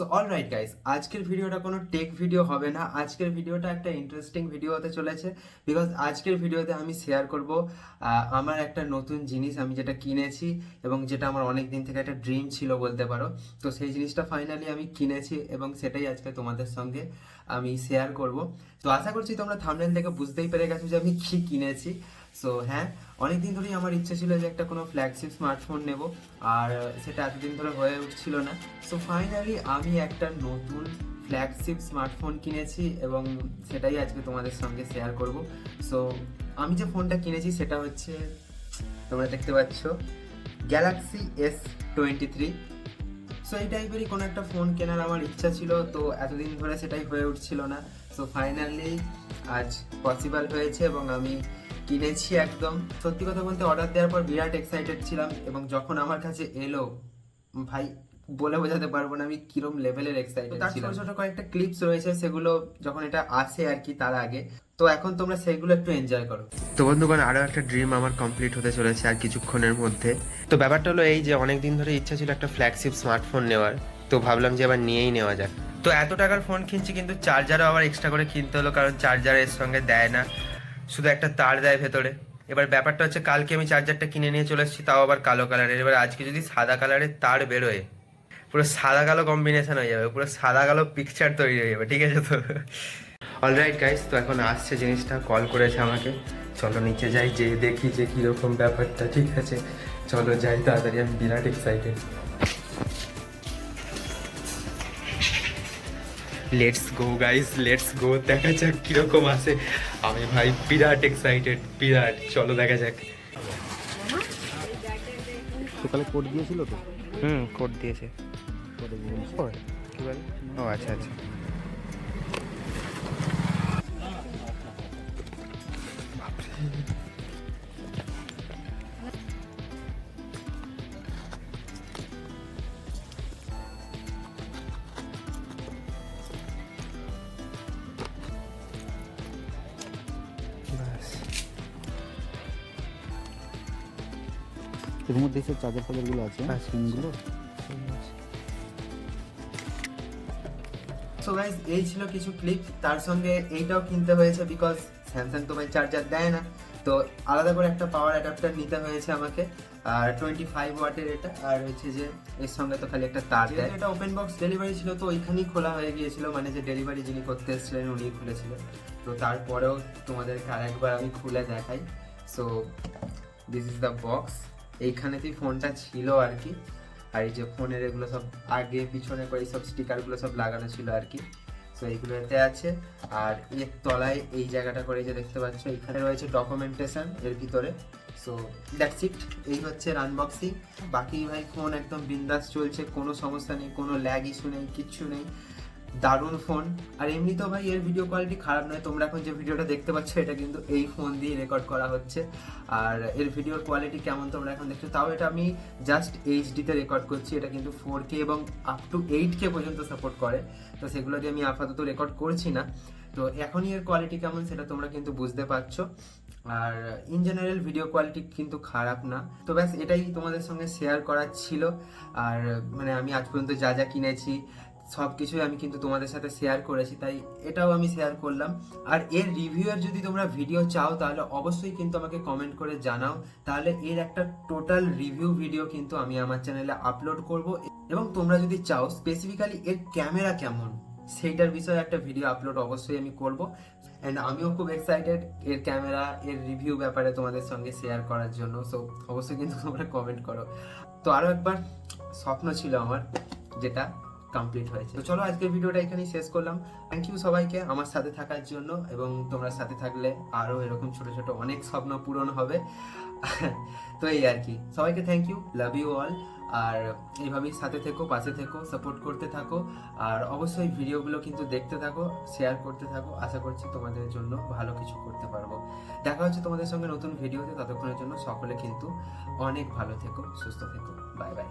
So alright guys, আজকের ভিডিওটা কোনো টেক ভিডিও হবে না। আজকের ভিডিওটা একটা ইন্টারেস্টিং ভিডিও হতে চলেছে, বিকজ আজকের ভিডিওতে আমি শেয়ার করব আমার একটা নতুন জিনিস আমি যেটা কিনেছি এবং যেটা আমার অনেক দিন থেকে একটা ড্রিম ছিল বলতে পারো। তো সেই জিনিসটা ফাইনালি আমি কিনেছি এবং সেটাই আজকে তোমাদের সঙ্গে আমি শেয়ার করব। তো আশা করছি তোমরা থাম্বনেল থেকে বুঝতেই পেরে গেছো যে আমি কি কিনেছি। সো হ্যাঁ, অনেকদিন ধরেই আমার ইচ্ছে ছিল যে একটা কোনো ফ্ল্যাগশিপ স্মার্টফোন নেব, আর সেটা এতদিন ধরে হয়ে উঠছিল না। সো ফাইনালি আমি একটা নতুন ফ্ল্যাগশিপ স্মার্টফোন কিনেছি এবং সেটাই আজকে তোমাদের সঙ্গে শেয়ার করব। সো আমি যে ফোনটা কিনেছি সেটা হচ্ছে, তোমরা দেখতে পাচ্ছ, গ্যালাক্সি S23। সো এই টাইপেরই কোনো একটা ফোন কেনার আমার ইচ্ছা ছিল, তো এতদিন ধরে সেটাই হয়ে উঠছিল না। সো ফাইনালি আজ পসিবল হয়েছে এবং আমি কিনেছি। একদম সত্যি কথা বলতে, অর্ডার দেওয়ার পর বিরাট এক্সাইটেড ছিলাম এবং যখন আমার কাছে এলো, ভাই বলে বোঝাতে পারবো না আমি কিরম লেভেলের এক্সাইটেড ছিলাম। তার ছোট ছোট কয়েকটা ক্লিপস রয়েছে, সেগুলো যখন এটা আসে আর কি তার আগে, তো এখন তোমরা সেগুলো একটু এনজয় করো। তো বন্ধুগণ, আরও একটা ড্রিম আমার কমপ্লিট হতে চলেছে আর কিছুক্ষণের মধ্যে। তো ব্যাপারটা হলো এই যে, অনেক দিন ধরে ইচ্ছা ছিল একটা ফ্ল্যাগশিপ স্মার্টফোন নেওয়ার, তো ভাবলাম যে আবার নিয়েই নেওয়া যাক। তো এত টাকার ফোন কিনছি, কিন্তু চার্জারও আবার এক্সট্রা করে কিনতে হলো, কারণ চার্জার এর সঙ্গে দেয় না, শুধু একটা তার দেয় ভেতরে। এবার ব্যাপারটা হচ্ছে, কালকে আমি চার্জারটা কিনে নিয়ে চলে এসেছি, তাও আবার কালো কালারের। এবার আজকে যদি সাদা কালারের তার বেরোয়, পুরো সাদা কালো কম্বিনেশন হয়ে যাবে, পুরো সাদা কালো পিকচার তৈরি হয়ে যাবে, ঠিক আছে তো? অলরাইট গাইস, তো এখন আসছে জিনিসটা, কল করেছে আমাকে। চলো নিচে যাই, যে দেখি যে কীরকম ব্যাপারটা, ঠিক আছে? চলো যাই তাড়াতাড়ি, আমি বিরাট excited. Let's go guys, let's go, দেখা যাক কীরকম আসে। আমি ভাই বিরাট এক্সাইটেড, বিরাট। চলো দেখা যাক। সকালে কোড দিয়েছিল তো? কোড দিয়েছে। কোডে কি বলে? ও আচ্ছা আচ্ছা। এর মধ্যে সব চার্জার ফাজারগুলো আছে, সিমগুলো। সো গাইস, এই ছিল কিছু ক্লিপ। তার সঙ্গে এইটাও কিনতে হয়েছে, বিকজ স্যামসাং তো ভাই চার্জার দেয় না, তো আলাদা করে একটা পাওয়ার অ্যাডাপ্টার নিতে হয়েছে আমাকে। আর 25 ওয়াটের এটা, আর হচ্ছে যে এর সঙ্গে তো খালি একটা তার দেয়। এটা ওপেন বক্স ডেলিভারি ছিল, তো ওইখানেই খোলা হয়ে গিয়েছিল, মানে যে ডেলিভারি যিনি করতে এসেছিলেন উনি খুলেছিলেন। তো তারপরেও তোমাদেরকে আরেকবার আমি খুলে দেখাই। So this is the box. এইখানেতেই ফোনটা ছিল আর কি। আর এই যে ফোনের এগুলো সব আগে পিছনে করে সব স্টিকারগুলো সব লাগানো ছিল আর কি। সো এইগুলো এতে আছে। আর এর তলায় এই জায়গাটা করে যে দেখতে পাচ্ছ, এখানে রয়েছে ডকুমেন্টেশন এর ভিতরে। সো দ্যাটস ইট, এই হচ্ছে আনবক্সিং। বাকি ভাই ফোন একদম বিন্দাস চলছে, কোনো সমস্যা নেই, কোনো ল্যাগ ইস্যু নেই, কিচ্ছু নেই। দারুণ ফোন। আর এমনিতেও ভাই এর ভিডিও কোয়ালিটি খারাপ নয়। তোমরা এখন যে ভিডিওটা দেখতে পাচ্ছ, এটা কিন্তু এই ফোন দিয়ে রেকর্ড করা হচ্ছে। আর এর ভিডিওর কোয়ালিটি কেমন তোমরা এখন দেখছো, তাও এটা আমি জাস্ট এইচডিতে রেকর্ড করছি। এটা কিন্তু 4K এবং আপ টু 8K পর্যন্ত সাপোর্ট করে, তো সেগুলো দিয়ে আমি আপাতত রেকর্ড করছি না। তো এখনই এর কোয়ালিটি কেমন সেটা তোমরা কিন্তু বুঝতে পারছো। আর ইন জেনারেল ভিডিও কোয়ালিটি কিন্তু খারাপ না। তো ব্যাস এটাই তোমাদের সঙ্গে শেয়ার করার ছিল। আর মানে আমি আজ পর্যন্ত যা যা কিনেছি সব কিছুই আমি কিন্তু তোমাদের সাথে শেয়ার করেছি, তাই এটাও আমি শেয়ার করলাম। আর এর রিভিউয়ের যদি তোমরা ভিডিও চাও, তাহলে অবশ্যই কিন্তু আমাকে কমেন্ট করে জানাও। তাহলে এর একটা টোটাল রিভিউ ভিডিও কিন্তু আমি আমার চ্যানেলে আপলোড করব। এবং তোমরা যদি চাও স্পেসিফিক্যালি এর ক্যামেরা কেমন, সেইটার বিষয়ে একটা ভিডিও আপলোড অবশ্যই আমি করব। অ্যান্ড আমিও খুব এক্সাইটেড এর ক্যামেরা, এর রিভিউ ব্যাপারে তোমাদের সঙ্গে শেয়ার করার জন্য। সো অবশ্যই কিন্তু তোমরা কমেন্ট করো। তো আরও একবার স্বপ্ন ছিল আমার, যেটা কমপ্লিট হয়েছে। তো চলো আজকের ভিডিওটা এখানেই শেষ করলাম। থ্যাংক ইউ সবাইকে আমার সাথে থাকার জন্য, এবং তোমরা সাথে থাকলে আরও এরকম ছোট ছোট অনেক স্বপ্ন পূরণ হবে। তো এই আর কি, সবাইকে thank you, love you all. আর এইভাবেই সাথে থেকো, পাশে থেকো, সাপোর্ট করতে থাকো। আর অবশ্যই ভিডিওগুলো কিন্তু দেখতে থাকো, শেয়ার করতে থাকো। আশা করছি তোমাদের জন্য ভালো কিছু করতে পারবো। দেখা হচ্ছে তোমাদের সঙ্গে নতুন ভিডিওতে। ততক্ষণের জন্য সকলে কিন্তু অনেক ভালো থেকো, সুস্থ থেকো। Bye bye.